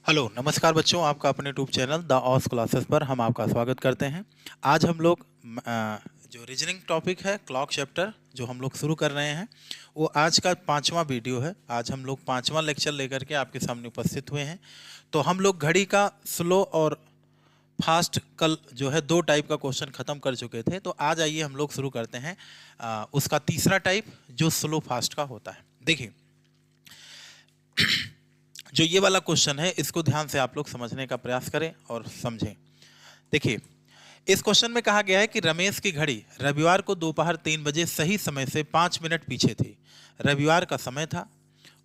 Hello नमस्कार बच्चों, आपका अपने यूट्यूब चैनल द ऑस क्लासेस पर हम आपका स्वागत करते हैं। आज हम लोग जो रीजनिंग टॉपिक है क्लॉक चैप्टर जो हम लोग शुरू कर रहे हैं वो आज का 5वां वीडियो है। आज हम लोग 5वां लेक्चर लेकर के आपके सामने उपस्थित हुए हैं। तो हम लोग घड़ी का स्लो और फास्ट कल जो है 2 टाइप का क्वेश्चन ख़त्म कर चुके थे। तो आज आइए हम लोग शुरू करते हैं उसका तीसरा टाइप जो स्लो फास्ट का होता है। देखिए जो ये वाला क्वेश्चन है इसको ध्यान से आप लोग समझने का प्रयास करें और समझें। देखिए इस क्वेश्चन में कहा गया है कि रमेश की घड़ी रविवार को दोपहर 3 बजे सही समय से 5 मिनट पीछे थी। रविवार का समय था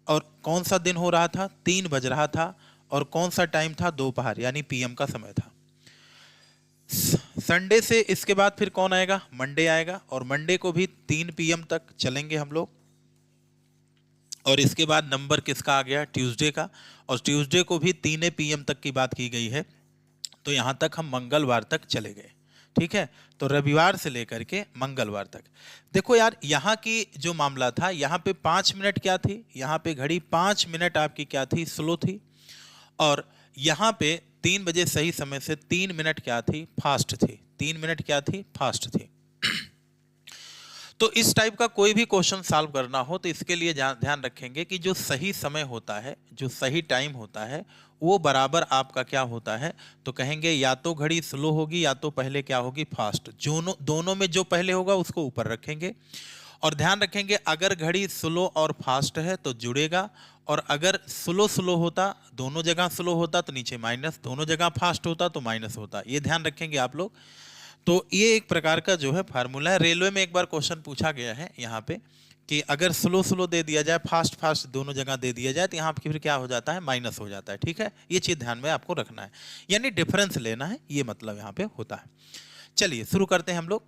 और कौन सा दिन हो रहा था, 3 बज रहा था और कौन सा टाइम था, दोपहर यानी पीएम का समय था। संडे से इसके बाद फिर कौन आएगा, मंडे आएगा और मंडे को भी 3 पीएम तक चलेंगे हम लोग। और इसके बाद नंबर किसका आ गया, ट्यूसडे का, और ट्यूसडे को भी 3 पीएम तक की बात की गई है। तो यहाँ तक हम मंगलवार तक चले गए। ठीक है, तो रविवार से लेकर के मंगलवार तक। देखो यार यहाँ की जो मामला था, यहाँ पे 5 मिनट क्या थी, यहाँ पे घड़ी 5 मिनट आपकी क्या थी, स्लो थी। और यहाँ पे 3 बजे सही समय से 3 मिनट क्या थी, फास्ट थी। 3 मिनट क्या थी, फास्ट थी। तो इस टाइप का कोई भी क्वेश्चन सॉल्व करना हो तो इसके लिए ध्यान रखेंगे कि जो सही समय होता है, जो सही टाइम होता है, वो बराबर आपका क्या होता है, तो कहेंगे या तो घड़ी स्लो होगी या तो पहले क्या होगी, फास्ट। दोनों में जो पहले होगा उसको ऊपर रखेंगे। और ध्यान रखेंगे अगर घड़ी स्लो और फास्ट है तो जुड़ेगा, और अगर स्लो स्लो होता, दोनों जगह स्लो होता तो नीचे माइनस, दोनों जगह फास्ट होता तो माइनस होता। ये ध्यान रखेंगे आप लोग। तो ये एक प्रकार का जो है फार्मूला है। रेलवे में एक बार क्वेश्चन पूछा गया है यहाँ पे कि अगर स्लो स्लो दे दिया जाए, फास्ट फास्ट दोनों जगह दे दिया जाए तो यहाँ पे फिर क्या हो जाता है, माइनस हो जाता है। ठीक है, ये चीज़ ध्यान में आपको रखना है, यानी डिफरेंस लेना है, ये मतलब यहाँ पे होता है। चलिए शुरू करते हैं हम लोग।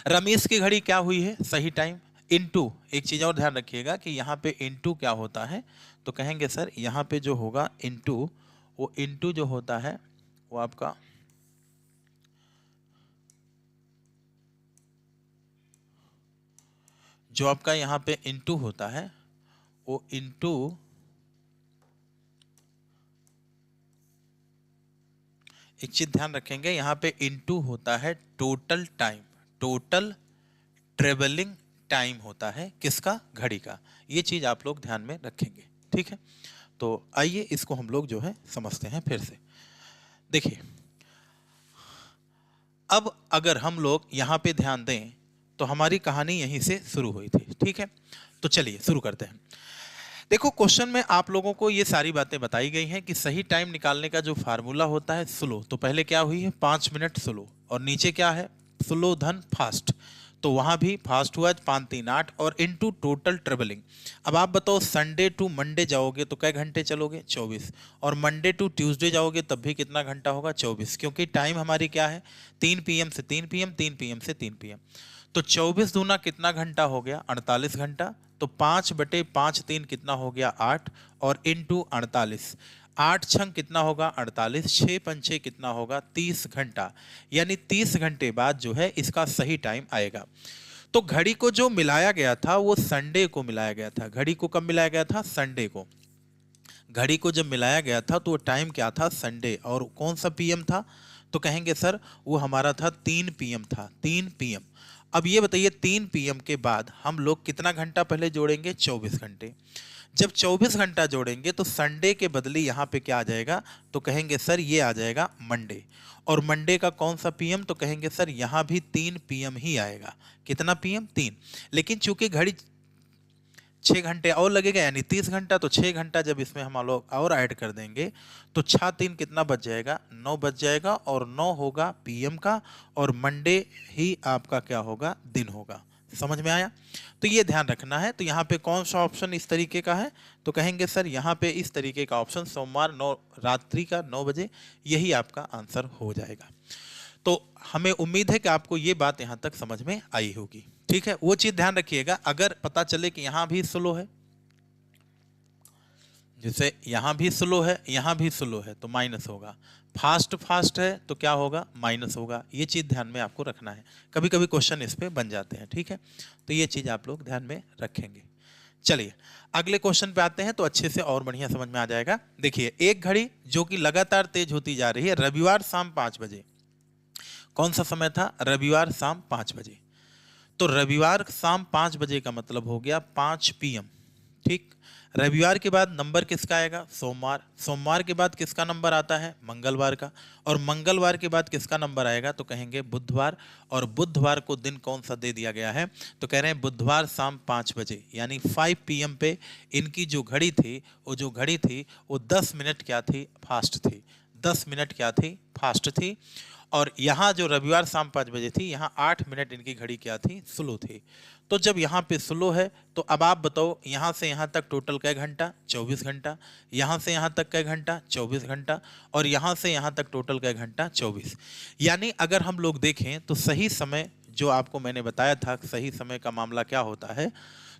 रमेश की घड़ी क्या हुई है, सही टाइम इनटू, एक चीज़ और ध्यान रखिएगा कि यहाँ पे इनटू क्या होता है, तो कहेंगे सर यहाँ पे जो होगा इनटू, वो इनटू जो होता है वो आपका जो आपका यहाँ पे इनटू होता है वो इनटू एक चीज ध्यान रखेंगे, यहाँ पे इनटू होता है total time, total travelling time होता है किसका, घड़ी का। ये चीज आप लोग ध्यान में रखेंगे। ठीक है, तो आइए इसको हम लोग जो है समझते हैं फिर से। देखिए अब अगर हम लोग यहाँ पे ध्यान दें तो हमारी कहानी यहीं से शुरू हुई थी। ठीक है, तो चलिए शुरू करते हैं। देखो क्वेश्चन में आप लोगों को ये सारी बातें बताई गई हैं कि सही टाइम निकालने का जो फार्मूला होता है स्लो, तो पहले क्या हुई है, 5 मिनट स्लो, और नीचे क्या है, स्लो धन फास्ट, तो वहां भी फास्ट हुआ 5 3 8 और इनटू टोटल ट्रेवलिंग। अब आप बताओ संडे टू मंडे जाओगे तो कै घंटे चलोगे, 24, और मंडे टू ट्यूसडे जाओगे तब भी कितना घंटा होगा, 24, क्योंकि टाइम हमारी क्या है, 3 पीएम से 3 पीएम, 3 पीएम से 3 पीएम। तो 24 दूना कितना घंटा हो गया, 48 घंटा। तो 5/5 3 कितना हो गया, 8, और इनटू 48, 8 छंग कितना होगा, 48, 6 पंचे कितना होगा, 30 घंटा। यानी 30 घंटे बाद जो है इसका सही टाइम आएगा। तो घड़ी को जो मिलाया गया था वो संडे को मिलाया गया था। घड़ी को कब मिलाया गया था, संडे को। घड़ी को जब मिलाया गया था तो वो टाइम क्या था, संडे, और कौन सा पीएम था, तो कहेंगे सर वो हमारा था 3 पीएम था, 3 पीएम। अब ये बताइए 3 पीएम के बाद हम लोग कितना घंटा पहले जोड़ेंगे, 24 घंटे। जब 24 घंटा जोड़ेंगे तो संडे के बदले यहाँ पे क्या आ जाएगा, तो कहेंगे सर ये आ जाएगा मंडे। और मंडे का कौन सा पीएम, तो कहेंगे सर यहाँ भी 3 पीएम ही आएगा। कितना पीएम, 3। लेकिन चूंकि घड़ी 6 घंटे और लगेगा यानी 30 घंटा, तो 6 घंटा जब इसमें हम लोग और ऐड कर देंगे तो 6 3 कितना बच जाएगा, 9 बच जाएगा, और 9 होगा पीएम का, और मंडे ही आपका क्या होगा, दिन होगा। समझ में आया, तो ये ध्यान रखना है। तो यहाँ पे कौन सा ऑप्शन इस तरीके का है, तो कहेंगे सर यहाँ पे इस तरीके का ऑप्शन सोमवार 9 रात्रि का 9 बजे, यही आपका आंसर हो जाएगा। तो हमें उम्मीद है कि आपको ये बात यहाँ तक समझ में आई होगी। ठीक है, वो चीज ध्यान रखिएगा, अगर पता चले कि यहां भी स्लो है, जैसे यहां भी स्लो है, यहां भी स्लो है, तो माइनस होगा। फास्ट फास्ट है तो क्या होगा, माइनस होगा। ये चीज ध्यान में आपको रखना है, कभी कभी क्वेश्चन इस पे बन जाते हैं। ठीक है, तो ये चीज आप लोग ध्यान में रखेंगे। चलिए अगले क्वेश्चन पे आते हैं तो अच्छे से और बढ़िया समझ में आ जाएगा। देखिए एक घड़ी जो कि लगातार तेज होती जा रही है, रविवार शाम 5 बजे, कौन सा समय था? रविवार शाम 5 बजे। तो रविवार शाम 5 बजे का मतलब हो गया 5 PM, ठीक। रविवार के बाद नंबर किसका आएगा? सोमवार। सोमवार के बाद किसका नंबर आता है? मंगलवार का। और मंगलवार के बाद किसका नंबर आएगा? तो कहेंगे बुधवार। और बुधवार को दिन कौन सा दे दिया गया है? तो कह रहे हैं बुधवार शाम 5 बजे, यानी 5 PM पे इनकी जो घड़ी थी, वो 10 मिनट क्या थी? फास्ट थी। 10 मिनट क्या थी? फास्ट थी। और यहाँ जो रविवार शाम 5 बजे थी, यहाँ 8 मिनट इनकी घड़ी क्या थी? स्लो थी। तो जब यहाँ पे स्लो है तो अब आप बताओ यहाँ से यहाँ तक टोटल कै घंटा? 24 घंटा। यहाँ से यहाँ तक कै घंटा? 24 घंटा। और यहाँ से यहाँ तक टोटल कै घंटा? 24। यानी अगर हम लोग देखें तो सही समय जो आपको मैंने बताया था, सही समय का मामला क्या होता है,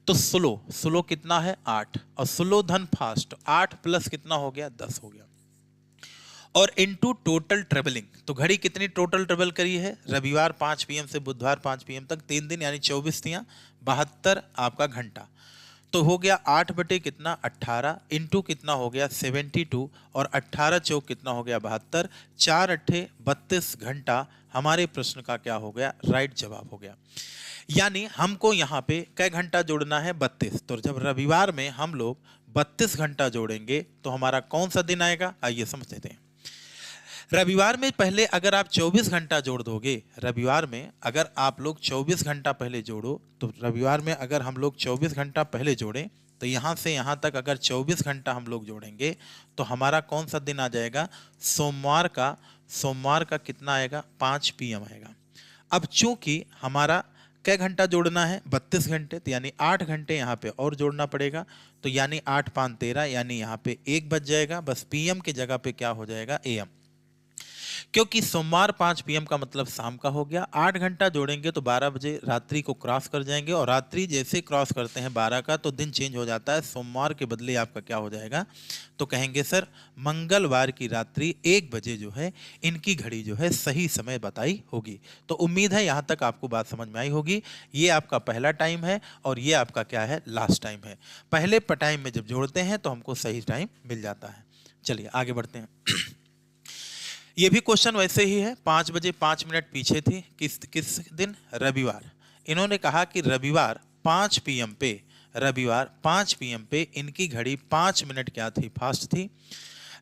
तो स्लो कितना है? 8। और स्लो धन फास्ट, 8 प्लस कितना हो गया? 10 हो गया। और इनटू टोटल ट्रेवलिंग, तो घड़ी कितनी टोटल ट्रेवल करी है? रविवार 5 PM से बुधवार 5 PM तक 3 दिन, यानी 24 तियां 72 आपका घंटा। तो हो गया 8 बटे कितना? 18 इंटू कितना हो गया? 72। और 18 चौक कितना हो गया? 72। 4 अट्ठे 32 घंटा हमारे प्रश्न का क्या हो गया? राइट जवाब हो गया। यानी हमको यहाँ पे कै घंटा जोड़ना है? 32। तो जब रविवार में हम लोग 32 घंटा जोड़ेंगे तो हमारा कौन सा दिन आएगा? आइए समझ लेते हैं। रविवार में पहले अगर आप 24 घंटा जोड़ दोगे, रविवार में अगर आप लोग 24 घंटा पहले जोड़ो, तो रविवार में अगर हम लोग 24 घंटा पहले जोड़ें तो यहाँ से यहाँ तक अगर 24 घंटा हम लोग जोड़ेंगे तो हमारा कौन सा दिन आ जाएगा? सोमवार का कितना आएगा? 5 PM आएगा। अब चूंकि हमारा कै घंटा जोड़ना है? 32 घंटे, तो यानी 8 घंटे यहाँ पे और जोड़ना पड़ेगा। तो यानी 8 5 13, यानी यहाँ पे 1 बच जाएगा। बस PM की जगह पे क्या हो जाएगा? AM। क्योंकि सोमवार 5 PM का मतलब शाम का हो गया। 8 घंटा जोड़ेंगे तो 12 बजे रात्रि को क्रॉस कर जाएंगे, और रात्रि जैसे क्रॉस करते हैं 12 का तो दिन चेंज हो जाता है। सोमवार के बदले आपका क्या हो जाएगा? तो कहेंगे सर मंगलवार की रात्रि 1 बजे जो है इनकी घड़ी जो है सही समय बताई होगी। तो उम्मीद है यहाँ तक आपको बात समझ में आई होगी। ये आपका पहला टाइम है और ये आपका क्या है? लास्ट टाइम है। पहले टाइम में जब जोड़ते हैं तो हमको सही टाइम मिल जाता है। चलिए आगे बढ़ते हैं। ये भी क्वेश्चन वैसे ही है, 5 बजे 5 मिनट पीछे थी। किस दिन? रविवार। इन्होंने कहा कि रविवार 5 PM पे इनकी घड़ी 5 मिनट क्या थी? फास्ट थी।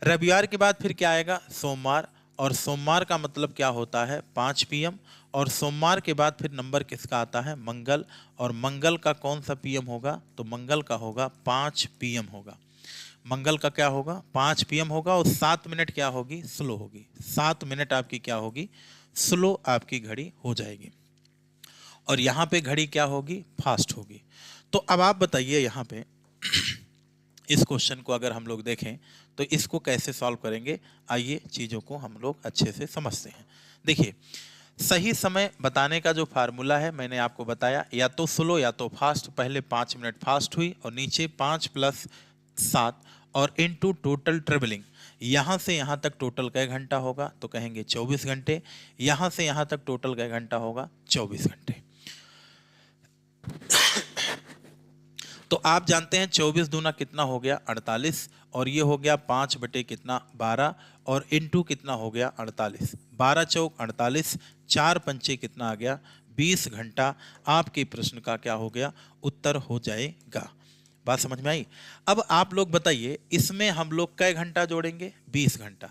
रविवार के बाद फिर क्या आएगा? सोमवार। और सोमवार का मतलब क्या होता है? 5 PM। और सोमवार के बाद फिर नंबर किसका आता है? मंगल। और मंगल का कौन सा PM होगा? तो मंगल का होगा 5 PM होगा। मंगल का क्या होगा? 5 PM होगा। और 7 मिनट क्या होगी? स्लो होगी। 7 मिनट आपकी क्या होगी? स्लो आपकी घड़ी हो जाएगी। और यहाँ पे घड़ी क्या होगी? फास्ट होगी। तो अब आप बताइए यहाँ पे इस क्वेश्चन को अगर हम लोग देखें तो इसको कैसे सॉल्व करेंगे? आइए चीज़ों को हम लोग अच्छे से समझते हैं। देखिए सही समय बताने का जो फार्मूला है मैंने आपको बताया, या तो स्लो या तो फास्ट। पहले 5 मिनट फास्ट हुई और नीचे 5 + 7 और इनटू टोटल ट्रेवलिंग। यहाँ से यहाँ तक टोटल कै घंटा होगा? तो कहेंगे 24 घंटे। यहाँ से यहाँ तक टोटल कै घंटा होगा? 24 घंटे। तो आप जानते हैं 24 दूना कितना हो गया? 48। और ये हो गया 5 बटे कितना? 12। और इनटू कितना हो गया? 48। 12 चौक 48, 4 पंचे कितना आ गया? 20 घंटा आपके प्रश्न का क्या हो गया? उत्तर हो जाएगा। बात समझ में आई? अब आप लोग बताइए इसमें हम लोग कै घंटा जोड़ेंगे? 20 घंटा।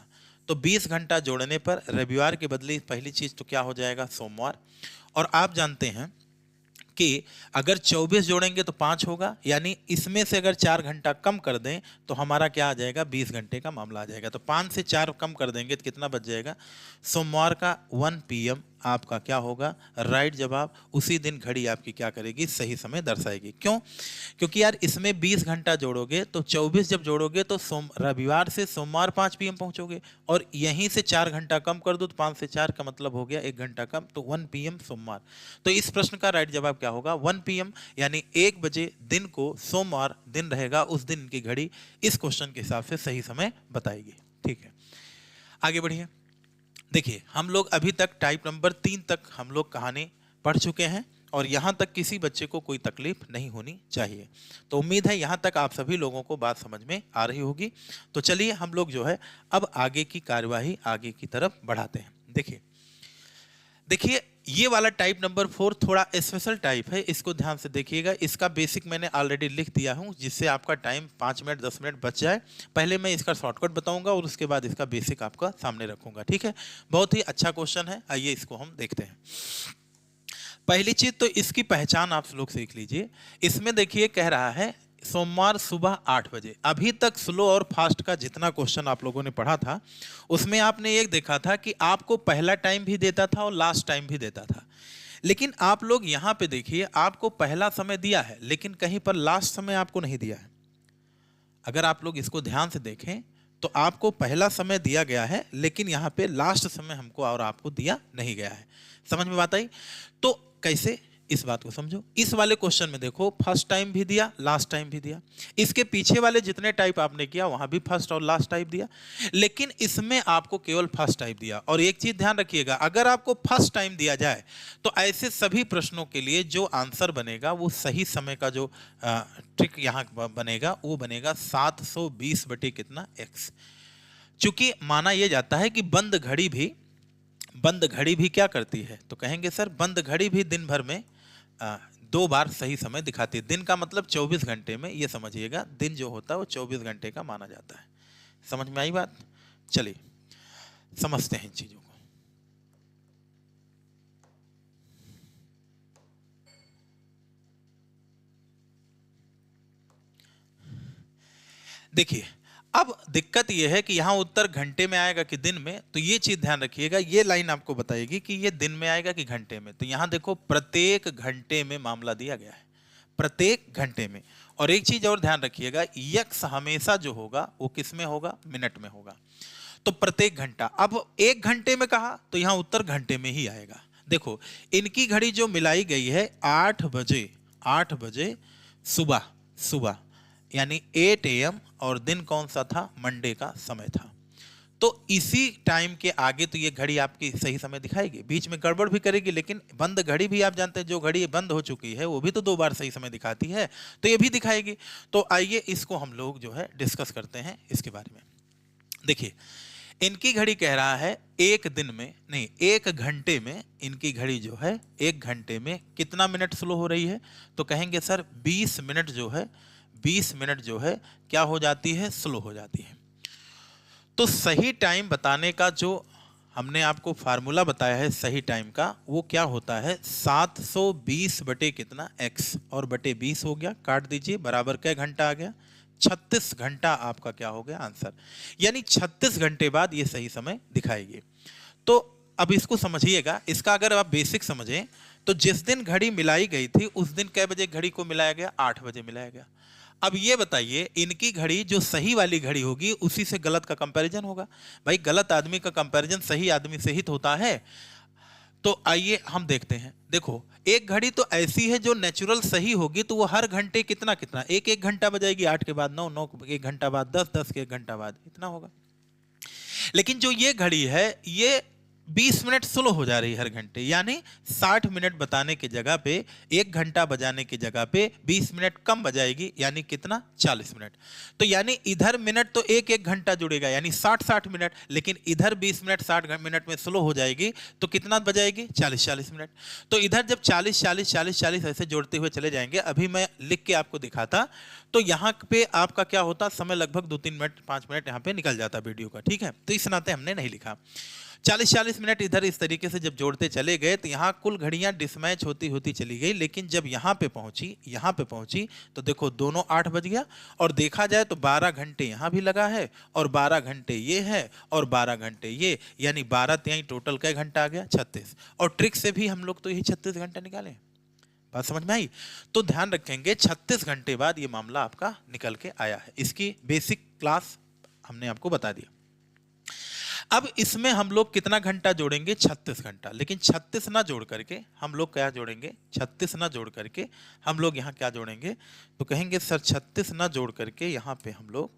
तो 20 घंटा जोड़ने पर रविवार के बदले पहली चीज तो क्या हो जाएगा? सोमवार। और आप जानते हैं कि अगर 24 जोड़ेंगे तो 5 होगा, यानी इसमें से अगर 4 घंटा कम कर दें तो हमारा क्या आ जाएगा? 20 घंटे का मामला आ जाएगा। तो 5 से 4 कम कर देंगे तो कितना बच जाएगा? सोमवार का 1 PM आपका क्या होगा? राइट जवाब। उसी दिन घड़ी आपकी क्या करेगी? सही समय दर्शाएगी। क्यों? क्योंकि यार इसमें 20 घंटा जोड़ोगे तो 24 जब जोड़ोगे तो रविवार से सोमवार 5 PM पहुंचोगे, और यहीं से 4 घंटा कम कर दो तो 5 से 4 का मतलब हो गया 1 घंटा कम, तो 1 PM सोमवार। तो इस प्रश्न का राइट जवाब क्या होगा? 1 PM, यानी 1 बजे दिन को सोमवार दिन रहेगा, उस दिन की घड़ी इस क्वेश्चन के हिसाब से सही समय बताएगी। ठीक है, आगे बढ़िए। देखिए हम लोग अभी तक टाइप नंबर 3 तक हम लोग कहानी पढ़ चुके हैं, और यहाँ तक किसी बच्चे को कोई तकलीफ नहीं होनी चाहिए। तो उम्मीद है यहाँ तक आप सभी लोगों को बात समझ में आ रही होगी। तो चलिए हम लोग जो है अब आगे की कार्यवाही आगे की तरफ बढ़ाते हैं। देखिए देखिए ये वाला टाइप नंबर 4 थोड़ा स्पेशल टाइप है, इसको ध्यान से देखिएगा। इसका बेसिक मैंने ऑलरेडी लिख दिया हूँ, जिससे आपका टाइम 5 मिनट 10 मिनट बच जाए। पहले मैं इसका शॉर्टकट बताऊंगा और उसके बाद इसका बेसिक आपका सामने रखूंगा, ठीक है। बहुत ही अच्छा क्वेश्चन है, आइए इसको हम देखते हैं। पहली चीज तो इसकी पहचान आप लोग सीख लीजिए। इसमें देखिए कह रहा है सोमवार सुबह 8 बजे। अभी तक स्लो और फास्ट का जितना क्वेश्चन आप लोगों ने पढ़ा था उसमें आपने एक देखा था कि आपको पहला टाइम भी देता था और लास्ट टाइम भी देता था। लेकिन आप लोग यहाँ पे देखिए, आपको पहला समय दिया है लेकिन कहीं पर लास्ट समय आपको नहीं दिया है। अगर आप लोग इसको ध्यान से देखें तो आपको पहला समय दिया गया है लेकिन यहाँ पे लास्ट समय हमको और आपको दिया नहीं गया है। समझ में बात आई? तो कैसे, इस बात को समझो। इस वाले क्वेश्चन में देखो फर्स्ट टाइम भी दिया, लास्ट टाइम भी दिया। इसके पीछे वाले जितने टाइप आपने किया वहां भी फर्स्ट और लास्ट टाइप दिया, लेकिन इसमें आपको केवल फर्स्ट टाइप दिया। और एक चीज ध्यान रखिएगा, अगर आपको फर्स्ट टाइम दिया जाए तो ऐसे सभी प्रश्नों के लिए जो आंसर बनेगा वो सही समय का जो ट्रिक यहाँ बनेगा वो बनेगा 720 बटे कितना x। चूंकि माना यह जाता है कि बंद घड़ी भी क्या करती है, तो कहेंगे सर बंद घड़ी भी दिन भर में 2 बार सही समय दिखाती है। दिन का मतलब 24 घंटे में, ये समझिएगा दिन जो होता है वो 24 घंटे का माना जाता है। समझ में आई बात? चलिए समझते हैं इन चीजों को। देखिए अब दिक्कत यह है कि यहां उत्तर घंटे में आएगा कि दिन में, तो ये चीज ध्यान रखिएगा। ये लाइन आपको बताएगी कि ये दिन में आएगा कि घंटे में। तो यहां देखो प्रत्येक घंटे में मामला दिया गया है, प्रत्येक घंटे में। और एक चीज और ध्यान रखिएगा, यक्स हमेशा जो होगा वो किस में होगा, मिनट में होगा। तो प्रत्येक घंटा, अब 1 घंटे में कहा तो यहां उत्तर घंटे में ही आएगा। देखो इनकी घड़ी जो मिलाई गई है 8 बजे सुबह यानी 8 AM, और दिन कौन सा था, मंडे का समय था। तो इसी टाइम के आगे तो ये घड़ी आपकी सही समय दिखाएगी, बीच में गड़बड़ भी करेगी, लेकिन बंद घड़ी भी आप जानते हैं जो घड़ी बंद हो चुकी है वो भी तो 2 बार सही समय दिखाती है, तो ये भी दिखाएगी। तो आइए इसको हम लोग जो है डिस्कस करते हैं इसके बारे में। देखिए इनकी घड़ी कह रहा है एक घंटे में इनकी घड़ी जो है 1 घंटे में कितना मिनट स्लो हो रही है, तो कहेंगे सर 20 मिनट जो है क्या हो जाती है, स्लो हो जाती है। तो सही टाइम बताने का जो हमने आपको फार्मूला बताया है सही टाइम का, वो क्या होता है 720 बटे कितना x, और बटे 20 हो गया, काट दीजिए, बराबर क्या घंटा आ गया, 36 घंटा आपका क्या हो गया आंसर। यानी 36 घंटे बाद ये सही समय दिखाएगी। तो अब इसको समझिएगा, इसका अगर आप बेसिक समझें तो जिस दिन घड़ी मिलाई गई थी उस दिन कै बजे घड़ी को मिलाया गया, 8 बजे मिलाया गया। अब ये बताइए इनकी घड़ी जो सही वाली घड़ी होगी उसी से गलत का कंपैरिजन होगा। भाई गलत आदमी का कंपैरिजन सही आदमी से ही तो होता है। तो आइए हम देखते हैं। देखो एक घड़ी तो ऐसी है जो नेचुरल सही होगी तो वो हर घंटे कितना एक घंटा बजाएगी, 8 के बाद 9, 9 के 1 घंटा बाद 10, 10 के 1 घंटा बाद इतना होगा। लेकिन जो ये घड़ी है ये 20 मिनट स्लो हो जा रही है हर घंटे, यानी 60 मिनट बताने की जगह पे 1 घंटा बजाने की जगह पे 20 मिनट कम बजाएगी, यानी कितना 40 मिनट। तो यानी इधर मिनट तो एक घंटा जुड़ेगा यानी 60 मिनट, लेकिन इधर 20 मिनट 60 मिनट में स्लो हो जाएगी तो कितना बजाएगी 40 मिनट। तो इधर जब 40 ऐसे जोड़ते हुए चले जाएंगे, अभी मैं लिख के आपको दिखाता तो यहाँ पे आपका क्या होता, समय लगभग 2-3 मिनट 5 मिनट यहाँ पे निकल जाता वीडियो का, ठीक है। तो इस नाते हमने नहीं लिखा। 40 मिनट इधर इस तरीके से जब जोड़ते चले गए तो यहाँ कुल घड़ियां डिसमैच होती चली गई, लेकिन जब यहाँ पे पहुंची तो देखो दोनों 8 बज गया, और देखा जाए तो 12 घंटे यहाँ भी लगा है और 12 घंटे ये है और 12 घंटे ये, यानी 12 तिहाई टोटल क्या घंटा आ गया 36। और ट्रिक से भी हम लोग तो यही 36 घंटे निकाले। बात समझ में आई? तो ध्यान रखेंगे 36 घंटे बाद ये मामला आपका निकल के आया है। इसकी बेसिक क्लास हमने आपको बता दिया। अब इसमें हम लोग कितना घंटा जोड़ेंगे 36 घंटा, लेकिन 36 ना जोड़ करके हम लोग क्या जोड़ेंगे, 36 ना जोड़ करके हम लोग यहाँ क्या जोड़ेंगे, तो कहेंगे सर 36 ना जोड़ करके यहाँ पे हम लोग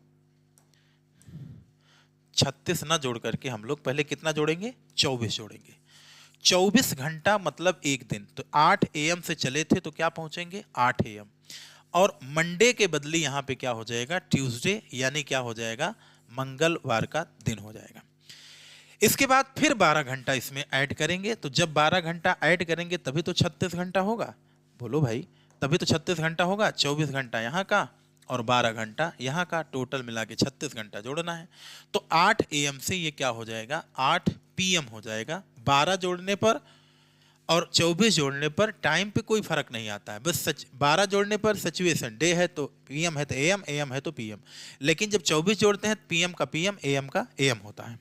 36 ना जोड़ करके हम लोग पहले कितना जोड़ेंगे 24 जोड़ेंगे। 24 घंटा मतलब एक दिन, तो 8 AM से चले थे तो क्या पहुंचेंगे 8 AM, और मंडे के बदले यहां पे क्या हो जाएगा ट्यूसडे, यानी क्या हो जाएगा मंगलवार का दिन हो जाएगा। इसके बाद फिर 12 घंटा इसमें ऐड करेंगे, तो जब 12 घंटा ऐड करेंगे तभी तो 36 घंटा होगा, बोलो भाई, तभी तो 36 घंटा होगा। 24 घंटा यहाँ का और 12 घंटा यहाँ का, टोटल मिला के 36 घंटा जोड़ना है। तो 8 AM से ये क्या हो जाएगा 8 PM हो जाएगा। 12 जोड़ने पर और 24 जोड़ने पर टाइम पे कोई फर्क नहीं आता है, बस 12 जोड़ने पर सिचुएशन, डे है तो PM है तो AM, AM है तो PM, लेकिन जब 24 जोड़ते हैं PM का PM, AM का AM होता है।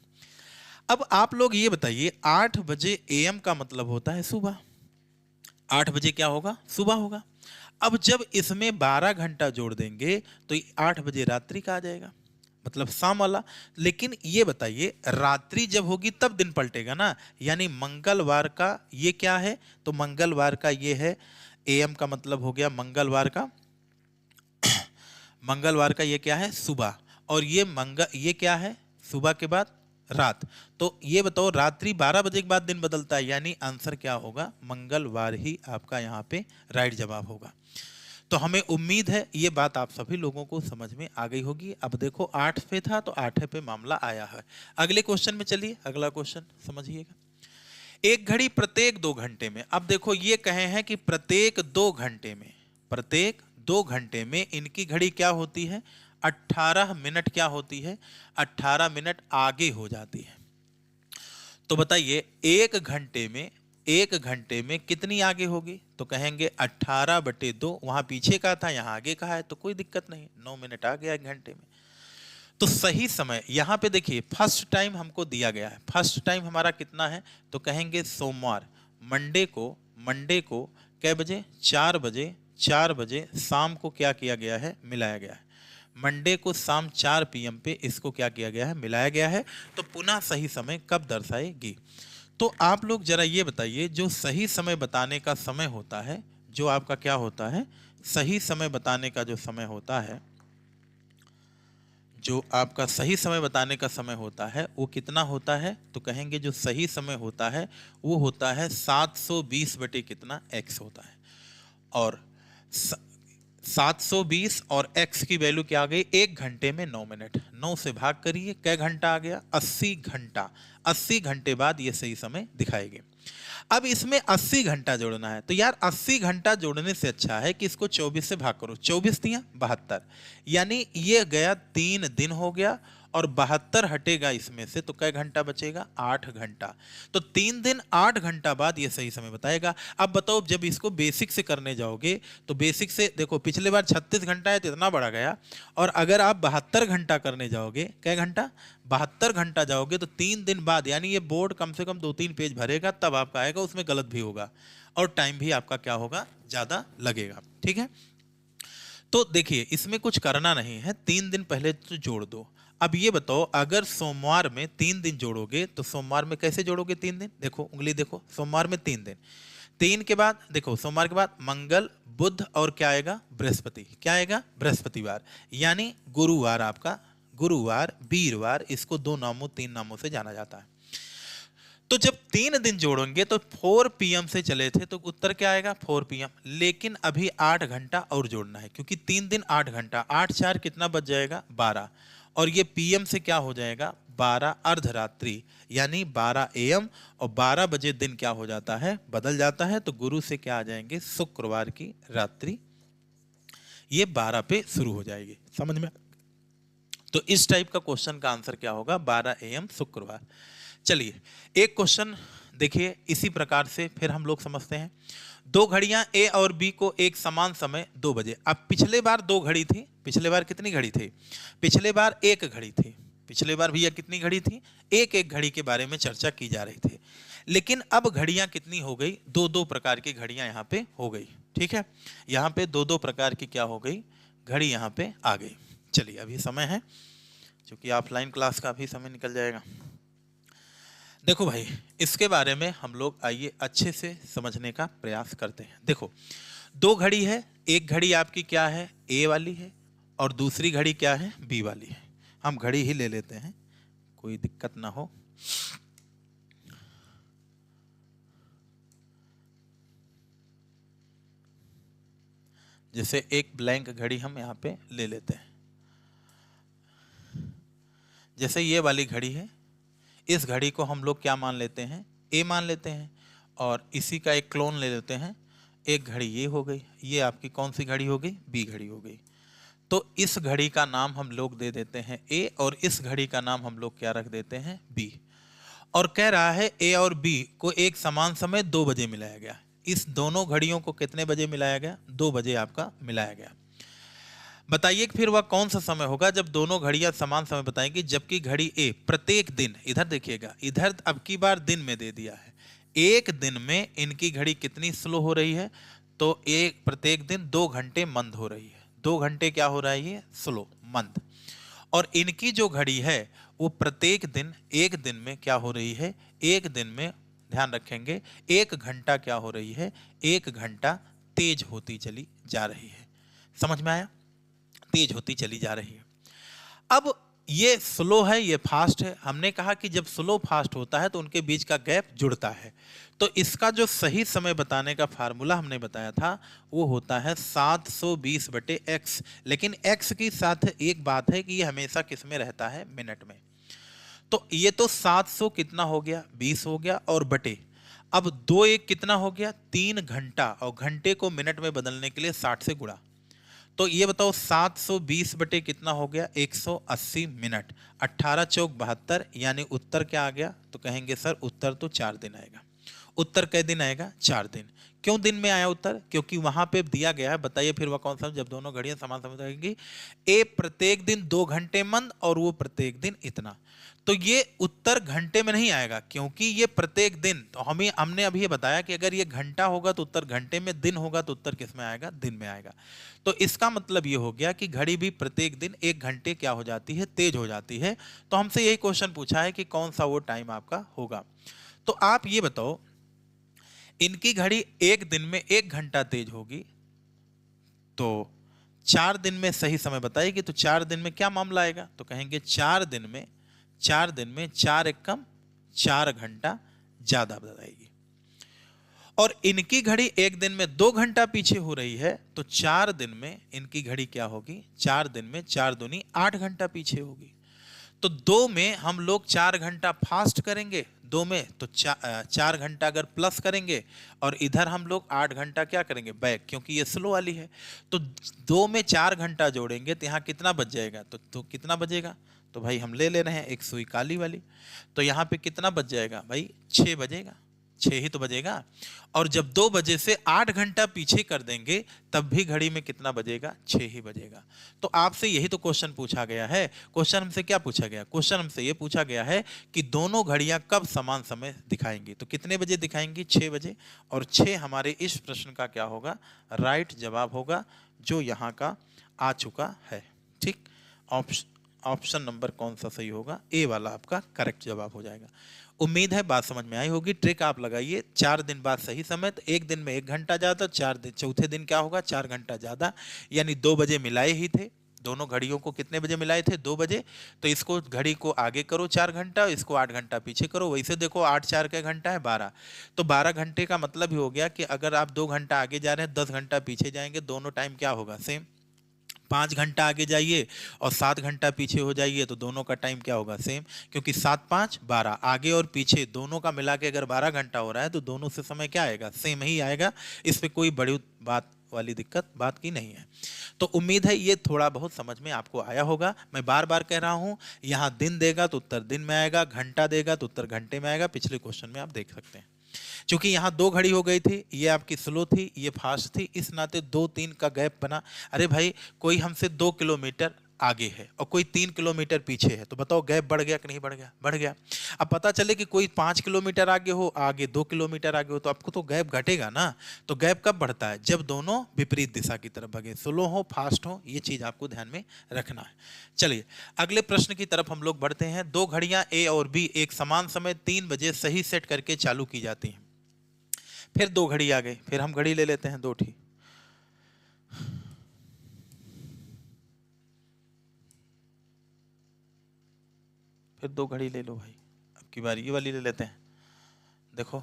अब आप लोग ये बताइए 8 बजे AM का मतलब होता है सुबह, 8 बजे क्या होगा सुबह होगा। अब जब इसमें 12 घंटा जोड़ देंगे तो 8 बजे रात्रि का आ जाएगा, मतलब शाम वाला। लेकिन ये बताइए रात्रि जब होगी तब दिन पलटेगा ना, यानी मंगलवार का ये क्या है, तो मंगलवार का ये है AM का मतलब हो गया मंगलवार का, मंगलवार का ये क्या है सुबह, और ये क्या है सुबह के बाद रात। तो ये बताओ रात्रि 12 बजे के बाद दिन बदलता है, यानी आंसर क्या होगा मंगलवार ही आपका यहाँ पे राइट जवाब होगा। तो हमें उम्मीद है ये बात आप सभी लोगों को समझ में आ गई होगी। अब देखो 8 पे था तो 8 पे मामला आया है। अगले क्वेश्चन में चलिए, अगला क्वेश्चन समझिएगा। एक घड़ी प्रत्येक 2 घंटे में, अब देखो ये कहे हैं कि प्रत्येक 2 घंटे में, प्रत्येक 2 घंटे में इनकी घड़ी क्या होती है 18 मिनट क्या होती है 18 मिनट आगे हो जाती है। तो बताइए एक घंटे में कितनी आगे होगी, तो कहेंगे 18/2, वहां पीछे का था यहाँ आगे का है तो कोई दिक्कत नहीं, 9 मिनट आ गया एक घंटे में। तो सही समय यहाँ पे देखिए फर्स्ट टाइम हमको दिया गया है, फर्स्ट टाइम हमारा कितना है, तो कहेंगे सोमवार, मंडे को कै बजे 4 बजे शाम को क्या किया गया है मिलाया गया है, मंडे को शाम 4 PM पे इसको क्या किया गया है मिलाया गया है। तो पुनः सही समय कब दर्शाएगी, तो आप लोग जरा ये बताइए जो सही समय बताने का समय होता है, जो आपका क्या होता है सही समय बताने का जो समय होता है, जो आपका सही समय बताने का समय होता है वो कितना होता है, तो कहेंगे जो सही समय होता है वो होता है 720 बटे कितना x होता है, और 720 और x की वैल्यू क्या आ गई, एक घंटे में 9 मिनट, 9 से भाग करिए कै घंटा आ गया 80 घंटा, 80 घंटे बाद ये सही समय दिखाएगी। अब इसमें 80 घंटा जोड़ना है, तो यार 80 घंटा जोड़ने से अच्छा है कि इसको 24 से भाग करो, 24 दिया 72, यानी ये गया 3 दिन हो गया, और 72 हटेगा इसमें से तो कै घंटा बचेगा 8 घंटा। तो 3 दिन 8 घंटा बाद ये सही समय बताएगा। अब बताओ जब इसको बेसिक से करने जाओगे तो बेसिक से देखो पिछले बार 36 घंटा है तो इतना बढ़ा गया, और अगर आप 72 घंटा करने जाओगे कै घंटा 72 घंटा जाओगे तो 3 दिन बाद, यानी ये बोर्ड कम से कम 2-3 पेज भरेगा तब आपका आएगा, उसमें गलत भी होगा और टाइम भी आपका क्या होगा ज़्यादा लगेगा। ठीक है, तो देखिए इसमें कुछ करना नहीं है, 3 दिन पहले तो जोड़ दो। अब ये बताओ अगर सोमवार में 3 दिन जोड़ोगे तो सोमवार में कैसे जोड़ोगे 3 दिन, देखो उंगली देखो, सोमवार में 3 दिन, 3 के बाद देखो सोमवार के बाद मंगल बुध और क्या आएगा बृहस्पति, क्या आएगा बृहस्पतिवार, यानी गुरुवार आपका, गुरुवार वीरवार, इसको 2 नामों 3 नामों से जाना जाता है। तो जब 3 दिन जोड़ेंगे तो 4 PM से चले थे तो उत्तर क्या आएगा 4 PM, लेकिन अभी 8 घंटा और जोड़ना है क्योंकि 3 दिन 8 घंटा, 8 4 कितना बच जाएगा 12, और ये PM से क्या हो जाएगा 12 अर्धरात्रि, यानी 12 AM, और 12 बजे दिन क्या हो जाता है बदल जाता है, तो गुरु से क्या आ जाएंगे शुक्रवार की रात्रि, ये 12 पे शुरू हो जाएगी, समझ में। तो इस टाइप का क्वेश्चन का आंसर क्या होगा 12 AM शुक्रवार। चलिए एक क्वेश्चन देखिए इसी प्रकार से फिर हम लोग समझते हैं। 2 घड़ियां A और B को एक समान समय 2 बजे, अब पिछले बार 2 घड़ी थी, पिछले बार कितनी घड़ी थी, पिछले बार 1 घड़ी थी, पिछले बार भैया कितनी घड़ी थी, एक घड़ी के बारे में चर्चा की जा रही थी, लेकिन अब घड़ियां कितनी हो गई 2-2 प्रकार की घड़ियां यहाँ पे हो गई। ठीक है, यहाँ पे 2-2 प्रकार की क्या हो गई घड़ी यहाँ पे आ गई। चलिए अभी समय है क्योंकि ऑफलाइन क्लास का भी समय निकल जाएगा। देखो भाई इसके बारे में हम लोग आइए अच्छे से समझने का प्रयास करते हैं। देखो 2 घड़ी है, एक घड़ी आपकी क्या है A वाली है और दूसरी घड़ी क्या है B वाली है। हम घड़ी ही ले लेते हैं, कोई दिक्कत ना हो। जैसे एक ब्लैंक घड़ी हम यहाँ पे ले लेते हैं, जैसे ये वाली घड़ी है, इस घड़ी को हम लोग क्या मान लेते हैं, ए मान लेते हैं, और इसी का एक क्लोन ले लेते हैं। एक घड़ी ये हो गई, ये आपकी कौन सी घड़ी हो गई, बी घड़ी हो गई। तो इस घड़ी का नाम हम लोग दे देते हैं ए, और इस घड़ी का नाम हम लोग क्या रख देते हैं, बी। और कह रहा है ए और बी को एक समान समय 2 बजे मिलाया गया। इस दोनों घड़ियों को कितने बजे मिलाया गया, 2 बजे आपका मिलाया गया। बताइए कि फिर वह कौन सा समय होगा जब दोनों घड़ियां समान समय बताएंगी, जबकि घड़ी ए प्रत्येक दिन, इधर देखिएगा, इधर अब की बार दिन में दे दिया है, एक दिन में इनकी घड़ी कितनी स्लो हो रही है, तो एक प्रत्येक दिन 2 घंटे मंद हो रही है। 2 घंटे क्या हो रहा है, ये स्लो, मंद। और इनकी जो घड़ी है वो प्रत्येक दिन एक दिन में क्या हो रही है, एक दिन में, ध्यान रखेंगे, 1 घंटा क्या हो रही है, 1 घंटा तेज होती चली जा रही है। समझ में आया, तेज होती चली जा रही है। अब ये स्लो है, ये फास्ट है। हमने कहा कि जब स्लो फास्ट होता है तो उनके बीच का गैप जुड़ता है। तो इसका जो सही समय बताने का फार्मूला हमने बताया था वो होता है 720/x। लेकिन x की साथ एक बात है कि ये हमेशा किस में रहता है, मिनट में। तो ये तो 700 कितना हो गया, 20 हो गया, और बटे, अब 2 1 कितना हो गया, 3 घंटा, और घंटे को मिनट में बदलने के लिए 60 से गुणा। तो ये बताओ 720 बटे कितना हो गया, 180 मिनट, 18 चौक 72, यानी उत्तर क्या आ गया, तो कहेंगे सर उत्तर तो 4 दिन आएगा। उत्तर कै दिन आएगा, 4 दिन। क्यों दिन में आया उत्तर, क्योंकि वहां पे दिया गया है। बताइए फिर वह कौन सा, जब दोनों घड़ियां समान समय रहेंगी, ए प्रत्येक दिन 2 घंटे मंद और वो प्रत्येक दिन इतना। तो ये उत्तर घंटे में नहीं आएगा, क्योंकि ये प्रत्येक दिन, तो हमने अभी ये बताया कि अगर ये घंटा होगा तो उत्तर घंटे में, दिन होगा तो उत्तर किस में आएगा, दिन में आएगा। तो इसका मतलब ये हो गया कि घड़ी भी प्रत्येक दिन 1 घंटे क्या हो जाती है, तेज हो जाती है। तो हमसे यही क्वेश्चन पूछा है कि कौन सा वो टाइम आपका होगा। तो आप ये बताओ, इनकी घड़ी एक दिन में 1 घंटा तेज होगी, तो 4 दिन में सही समय बताएगी। तो 4 दिन में क्या मामला आएगा, तो कहेंगे 4 दिन में 4 एक कम 4 घंटा ज्यादा बताएगी। और इनकी घड़ी एक दिन में 2 घंटा पीछे हो रही है, तो 4 दिन में इनकी घड़ी क्या होगी, 4 दिन में 4 दूनी 8 घंटा पीछे होगी। तो 2 में हम लोग 4 घंटा फास्ट करेंगे, 2 में तो 4 घंटा अगर प्लस करेंगे, और इधर हम लोग 8 घंटा क्या करेंगे, बैक, क्योंकि ये स्लो वाली है। तो 2 में 4 घंटा जोड़ेंगे तो यहाँ कितना बच जाएगा, तो कितना बजेगा, तो भाई हम ले रहे हैं एक सुई काली वाली, तो यहाँ पे कितना बच जाएगा भाई, 6 बजेगा, 6 ही तो बजेगा। और जब 2 बजे से 8 घंटा पीछे कर देंगे तब भी घड़ी में कितना बजेगा, 6 ही बजेगा। तो आपसे यही तो क्वेश्चन पूछा गया है। क्वेश्चन हमसे क्या पूछा गया, क्वेश्चन हमसे ये पूछा गया है कि दोनों घड़ियां कब समान समय दिखाएंगी, तो कितने बजे दिखाएंगी, 6 बजे। और 6 हमारे इस प्रश्न का क्या होगा, राइट जवाब होगा, जो यहाँ का आ चुका है। ठीक, ऑप्शन नंबर कौन सा सही होगा, ए वाला आपका करेक्ट जवाब हो जाएगा। उम्मीद है बात समझ में आई होगी। ट्रिक आप लगाइए, 4 दिन बाद सही समय, तो एक दिन में 1 घंटा ज्यादा, 4 दिन, चौथे दिन क्या होगा, 4 घंटा ज्यादा, यानी 2 बजे मिलाए ही थे। दोनों घड़ियों को कितने बजे मिलाए थे, 2 बजे। तो इसको घड़ी को आगे करो 4 घंटा, इसको 8 घंटा पीछे करो। वैसे देखो 8 4 का घंटा है 12, तो 12 घंटे का मतलब ही हो गया कि अगर आप 2 घंटा आगे जा रहे हैं, 10 घंटा पीछे जाएंगे, दोनों टाइम क्या होगा, सेम। 5 घंटा आगे जाइए और 7 घंटा पीछे हो जाइए तो दोनों का टाइम क्या होगा, सेम, क्योंकि 7 5 12, आगे और पीछे दोनों का मिला के अगर 12 घंटा हो रहा है तो दोनों से समय क्या आएगा, सेम ही आएगा। इस पे कोई बड़ी बात वाली दिक्कत बात की नहीं है। तो उम्मीद है ये थोड़ा बहुत समझ में आपको आया होगा। मैं बार बार कह रहा हूं, यहाँ दिन देगा तो उत्तर दिन में आएगा, घंटा देगा तो उत्तर घंटे में आएगा। पिछले क्वेश्चन में आप देख सकते हैं, क्योंकि यहाँ 2 घड़ी हो गई थी, ये आपकी स्लो थी, ये फास्ट थी, इस नाते 2 3 का गैप बना। अरे भाई, कोई हमसे 2 किलोमीटर आगे है और कोई 3 किलोमीटर पीछे है, तो बताओ गैप बढ़ गया कि नहीं बढ़ गया, बढ़ गया। अब पता चले कि कोई 5 किलोमीटर आगे हो, आगे 2 किलोमीटर आगे हो, तो आपको तो गैप घटेगा ना। तो गैप कब बढ़ता है, जब दोनों विपरीत दिशा की तरफ भागे, स्लो हो फास्ट हो, ये चीज आपको ध्यान में रखना है। चलिए अगले प्रश्न की तरफ हम लोग बढ़ते हैं। 2 घड़ियां ए और बी एक समान समय 3 बजे सही सेट करके चालू की जाती हैं। फिर 2 घड़ी आ गई, फिर हम घड़ी ले लेते हैं 2 ठी। फिर 2 घड़ी ले लो भाई, अब की बार ये वाली ले लेते हैं। देखो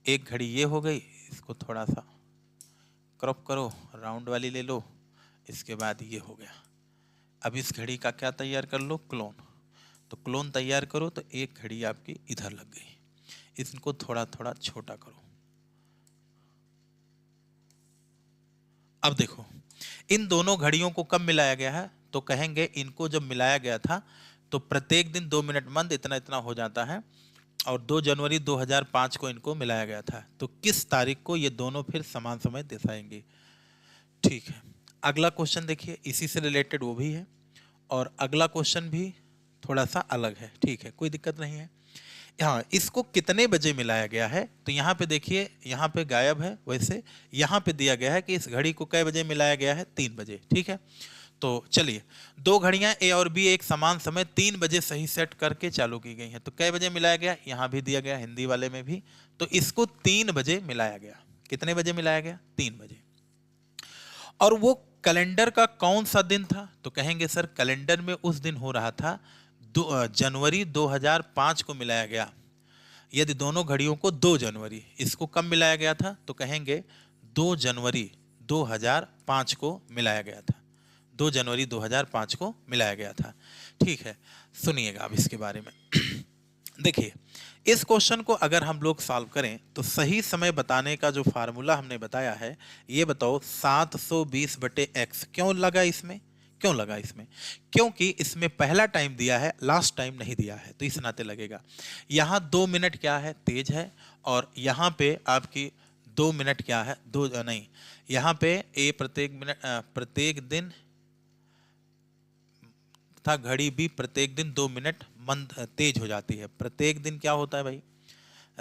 एक घड़ी ये हो गई, इसको थोड़ा सा क्रॉप करो, राउंड वाली ले लो, इसके बाद ये हो गया। अब इस घड़ी का क्या तैयार कर लो, क्लोन। तो क्लोन तैयार करो तो एक घड़ी आपकी इधर लग गई, इसको थोड़ा थोड़ा छोटा करो। अब देखो इन दोनों घड़ियों को कब मिलाया गया है, तो कहेंगे इनको जब मिलाया गया था तो प्रत्येक दिन 2 मिनट मंद इतना इतना हो जाता है, और 2 जनवरी 2005 को इनको मिलाया गया था। तो किस तारीख को ये दोनों फिर समान समय दर्शाएंगे। ठीक है, अगला क्वेश्चन देखिए, इसी से रिलेटेड वो भी है और अगला क्वेश्चन भी थोड़ा सा अलग है। ठीक है, कोई दिक्कत नहीं है। हाँ, इसको कितने बजे मिलाया गया है, तो यहाँ पे देखिए, यहाँ पे गायब है, वैसे यहाँ पे दिया गया है कि इस घड़ी को कै बजे मिलाया गया है, 3 बजे। ठीक है, तो चलिए, दो घड़ियां ए और बी एक समान समय 3 बजे सही सेट करके चालू की गई हैं, तो कै बजे मिलाया गया, यहाँ भी दिया गया, हिंदी वाले में भी, तो इसको 3 बजे मिलाया गया। कितने बजे मिलाया गया, 3 बजे। और वो कैलेंडर का कौन सा दिन था, तो कहेंगे सर कैलेंडर में उस दिन हो रहा था जनवरी 2005 को मिलाया गया। यदि दोनों घड़ियों को 2 जनवरी, इसको कब मिलाया गया था, तो कहेंगे 2 जनवरी 2005 को मिलाया गया था। 2 जनवरी 2005 को मिलाया गया था। ठीक है, सुनिएगा अब इसके बारे में। देखिए, इस क्वेश्चन को अगर हम लोग सॉल्व करें तो सही समय बताने का जो फार्मूला हमने बताया है, ये बताओ 720/x क्यों लगा इसमें, क्यों लगा इसमें, क्योंकि इसमें पहला टाइम दिया है, लास्ट टाइम नहीं दिया है, तो इस नाते लगेगा। यहाँ 2 मिनट क्या है, तेज है, और यहाँ पे आपकी 2 मिनट क्या है, दो नहीं, यहाँ पे ए प्रत्येक मिनट प्रत्येक दिन था, घड़ी भी प्रत्येक दिन 2 मिनट मंद तेज हो जाती है। प्रत्येक दिन क्या होता है भाई,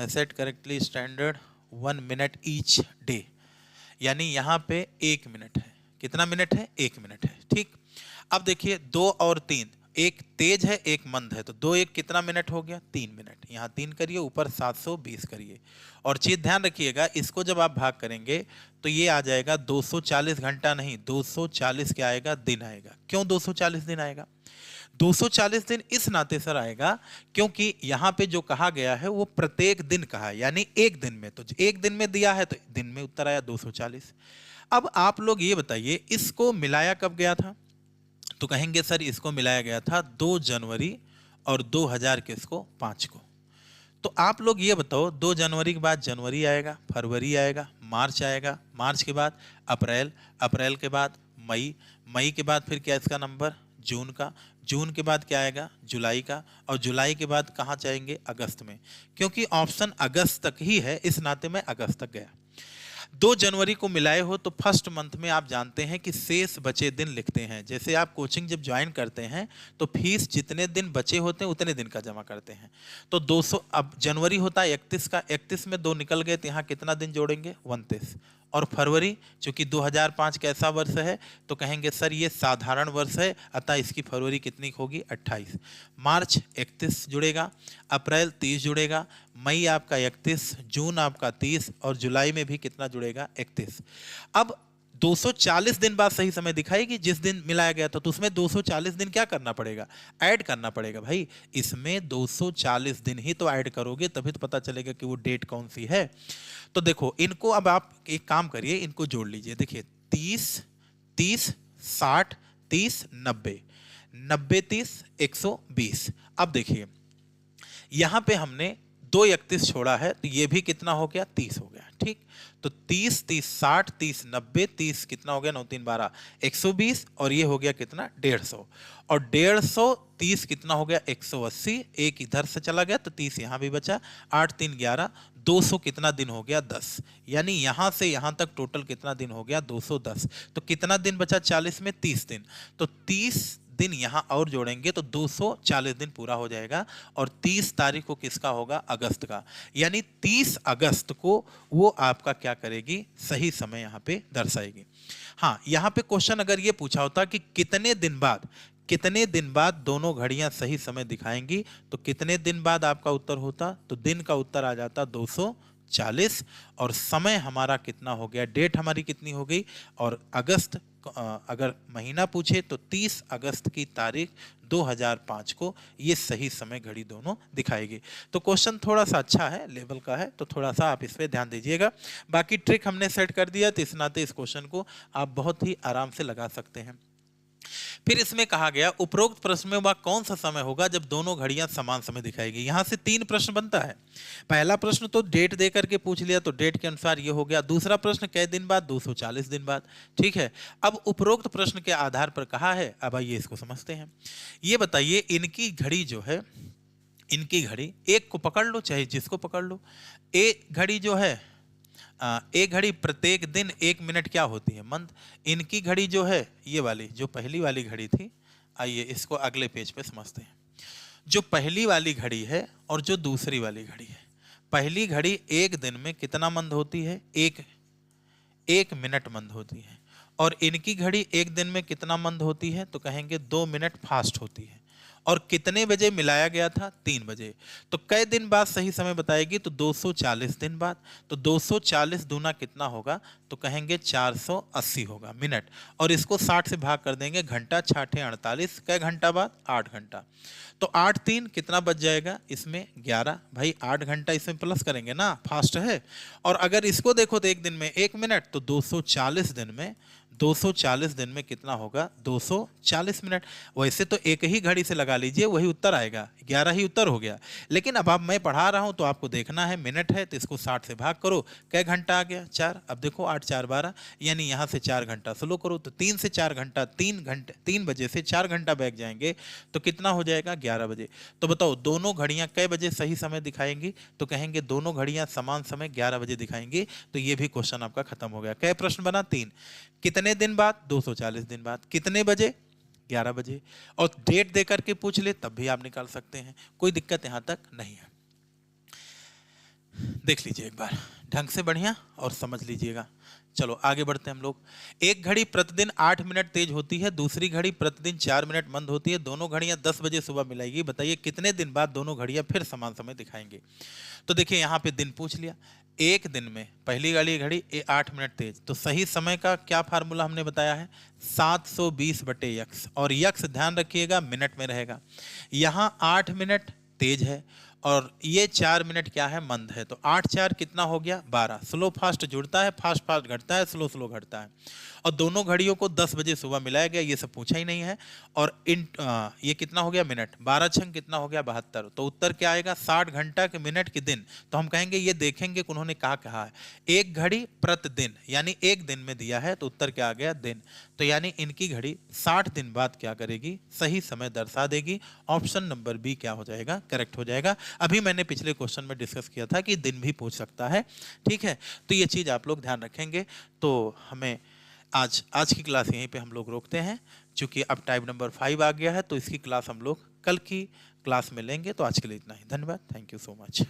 set correctly standard 1 minute each day, यानी यहाँ पे 1 मिनट है। कितना मिनट है, 1 मिनट है। ठीक, अब देखिए 2 और 3, एक तेज है एक मंद है, तो 2 1 कितना मिनट हो गया, 3 मिनट। यहाँ 3 करिए, ऊपर 720 करिए, और चीज ध्यान रखिएगा, इसको जब आप भाग करेंगे तो ये आ जाएगा 240 घंटा नहीं, 240 क्या आएगा, दिन आएगा। क्यों 240 दिन आएगा, 240 दिन इस नाते सर आएगा क्योंकि यहाँ पे जो कहा गया है वो प्रत्येक दिन कहा है, यानी एक दिन में, तो एक दिन में दिया है तो दिन में उत्तर आया 240। अब आप लोग ये बताइए इसको मिलाया कब गया था, तो कहेंगे सर इसको मिलाया गया था 2 जनवरी और 2005 को। तो आप लोग ये बताओ, 2 जनवरी के बाद जनवरी आएगा, फरवरी आएगा, मार्च आएगा, मार्च के बाद अप्रैल, अप्रैल के बाद मई, मई के बाद फिर क्या इसका नंबर, जून का, जून के बाद क्या आएगा, जुलाई का, और जुलाई के बाद कहाँ जाएंगे, अगस्त में, क्योंकि ऑप्शन अगस्त तक ही है, इस नाते में अगस्त तक गया। 2 जनवरी को मिलाए हो तो फर्स्ट मंथ में आप जानते हैं कि शेष बचे दिन लिखते हैं। जैसे आप कोचिंग जब ज्वाइन करते हैं तो फीस जितने दिन बचे होते हैं उतने दिन का जमा करते हैं। तो 200, अब जनवरी होता है 31 का, 31 में 2 निकल गए तो यहाँ कितना दिन जोड़ेंगे, 29। और फरवरी, चूंकि 2005 कैसा वर्ष है, तो कहेंगे सर ये साधारण वर्ष है, अतः इसकी फरवरी कितनी होगी, 28। मार्च 31 जुड़ेगा, अप्रैल 30 जुड़ेगा, मई आपका 31, जून आपका 30, और जुलाई में भी कितना जुड़ेगा, 31। अब 240 दिन बाद सही समय दिखाएगी, जिस दिन मिलाया गया था, तो उसमें 240 दिन क्या करना पड़ेगा, ऐड करना पड़ेगा भाई। इसमें 240 दिन ही तो ऐड करोगे, तभी तो पता चलेगा कि वो डेट कौन सी है। तो देखो इनको अब आप एक काम करिए, इनको जोड़ लीजिए। देखिए 30 30 60 30 90 90 30 120। अब देखिए यहां पे हमने 231 छोड़ा है, तो ये भी कितना हो गया, 30 हो गया। ठीक, तो 30 30 60 30 90 30 कितना हो गया, 9 3 12 120, और ये हो गया कितना, 150, और 150 30 कितना हो गया, 180, एक इधर से चला गया तो 30 यहाँ भी बचा, 8 3 11, 200 कितना दिन हो गया, 10। यानी यहाँ से यहाँ तक टोटल कितना दिन हो गया, 210। तो कितना दिन बचा 40 में, 30 दिन। तो 30 दिन यहाँ और जोड़ेंगे तो 240 दिन पूरा हो जाएगा, और 30 तारीख को किसका होगा, अगस्त का। यानी 30 अगस्त को वो आपका क्या करेगी, सही समय यहाँ पे दर्शाएगी। हाँ, यहाँ पे क्वेश्चन अगर ये पूछा होता कि कितने दिन बाद दोनों घड़ियां सही समय दिखाएंगी, तो कितने दिन बाद आपका उत्तर होता, तो दिन का उत्तर आ जाता 240, और समय हमारा कितना हो गया, डेट हमारी कितनी हो गई, और अगस्त अगर महीना पूछे तो 30 अगस्त की तारीख 2005 को ये सही समय घड़ी दोनों दिखाएगी। तो क्वेश्चन थोड़ा सा अच्छा है, लेवल का है, तो थोड़ा सा आप इस पे ध्यान दीजिएगा। बाकी ट्रिक हमने सेट कर दिया, तो इस नाते इस क्वेश्चन को आप बहुत ही आराम से लगा सकते हैं। फिर इसमें कहा गया उपरोक्त प्रश्न में वह कौन सा समय होगा जब दोनों घड़ियां समान समय दिखाएगी। यहां से 3 प्रश्न बनता है। पहला प्रश्न तो डेट दे करके पूछ लिया, तो डेट के अनुसार ये हो गया। दूसरा प्रश्न कै दिन बाद, 240 दिन बाद। ठीक है, अब उपरोक्त प्रश्न के आधार पर कहा है, अब आइए इसको समझते हैं। ये बताइए, इनकी घड़ी जो है, इनकी घड़ी, एक को पकड़ लो चाहे जिसको पकड़ लो, एक घड़ी जो है, एक घड़ी प्रत्येक दिन 1 मिनट क्या होती है, मंद। इनकी घड़ी जो है, ये वाली जो पहली वाली घड़ी थी, आइए इसको अगले पेज पे समझते हैं। जो पहली वाली घड़ी है और जो दूसरी वाली घड़ी है, पहली घड़ी एक दिन में कितना मंद होती है, एक मिनट मंद होती है। और इनकी घड़ी एक दिन में कितना मंद होती है, तो कहेंगे 2 मिनट फास्ट होती है। और कितने बजे मिलाया गया था, 3 बजे। तो कई दिन बाद सही समय बताएगी, तो 240 दिन बाद। तो 240 दूना कितना होगा, तो कहेंगे 480 होगा मिनट। और इसको 60 से भाग कर देंगे, घंटा 6 48, कई घंटा बाद, 8 घंटा। तो 8 3 कितना बच जाएगा, इसमें 11। भाई 8 घंटा इसमें प्लस करेंगे ना, फास्ट है। और अगर इसको देखो तो एक दिन में 1 मिनट, तो 240 दिन में कितना होगा, 240 मिनट। वैसे तो एक ही घड़ी से लगा लीजिए, वही उत्तर आएगा, 11 ही उत्तर हो गया। लेकिन अब मैं पढ़ा रहा हूं तो आपको देखना है, मिनट है तो इसको 60 से भाग करो, कै घंटा आ गया, 4। अब देखो 8 4 12, यानी यहां से 4 घंटा स्लो करो, तो 3 से 4 घंटा, 3 घंटे, 3 बजे से 4 घंटा बैठ जाएंगे, तो कितना हो जाएगा, 11 बजे। तो बताओ दोनों घड़ियां कै बजे सही समय दिखाएंगी, तो कहेंगे दोनों घड़ियां समान समय 11 बजे दिखाएंगी। तो ये भी क्वेश्चन आपका खत्म हो गया। कै प्रश्न बना, 3। कितने दिन बाद, 240 दिन बाद। कितने बजे, 11 बजे। और डेट दे करके पूछ ले तब भी आप निकाल सकते हैं, कोई दिक्कत यहां तक नहीं है। देख लीजिए एक बार ढंग से, बढ़िया, और समझ लीजिएगा। चलो आगे बढ़ते हैं हम लोग। एक घड़ी प्रतिदिन 8 मिनट तेज होती है, दूसरी घड़ी प्रतिदिन 4 मिनट मंद होती है। दोनों घड़ियां 10 बजे सुबह मिलाएगी। बताइए कितने दिन बाद दोनों घड़ियां फिर समान समय दिखाएंगे। तो देखिए यहाँ पे दिन पूछ लिया। एक दिन में पहली वाली घड़ी 8 मिनट तेज, तो सही समय का क्या फार्मूला हमने बताया है, 720/x। और यक्स ध्यान रखिएगा मिनट में रहेगा। यहाँ 8 मिनट तेज है और ये 4 मिनट क्या है, मंद है। तो 8 4 कितना हो गया, 12। स्लो फास्ट जुड़ता है, फास्ट फास्ट घटता है, स्लो स्लो घटता है। और दोनों घड़ियों को 10 बजे सुबह मिलाया गया, ये सब पूछा ही नहीं है। और ये कितना हो गया, मिनट। 12 छंग कितना हो गया, 72। तो उत्तर क्या आएगा, 60 घंटा के मिनट के दिन। तो हम कहेंगे, ये देखेंगे कि उन्होंने कहा है एक घड़ी प्रतिदिन, यानी एक दिन में दिया है, तो उत्तर क्या आ गया, दिन। तो यानी इनकी घड़ी 60 दिन बाद क्या करेगी, सही समय दर्शा देगी। ऑप्शन नंबर बी क्या हो जाएगा, करेक्ट हो जाएगा। अभी मैंने पिछले क्वेश्चन में डिस्कस किया था कि दिन भी पूछ सकता है। ठीक है, तो ये चीज आप लोग ध्यान रखेंगे। तो हमें आज की क्लास यहीं पे हम लोग रोकते हैं, क्योंकि अब टाइप नंबर 5 आ गया है, तो इसकी क्लास हम लोग कल की क्लास में लेंगे। तो आज के लिए इतना ही, धन्यवाद, थैंक यू सो मच।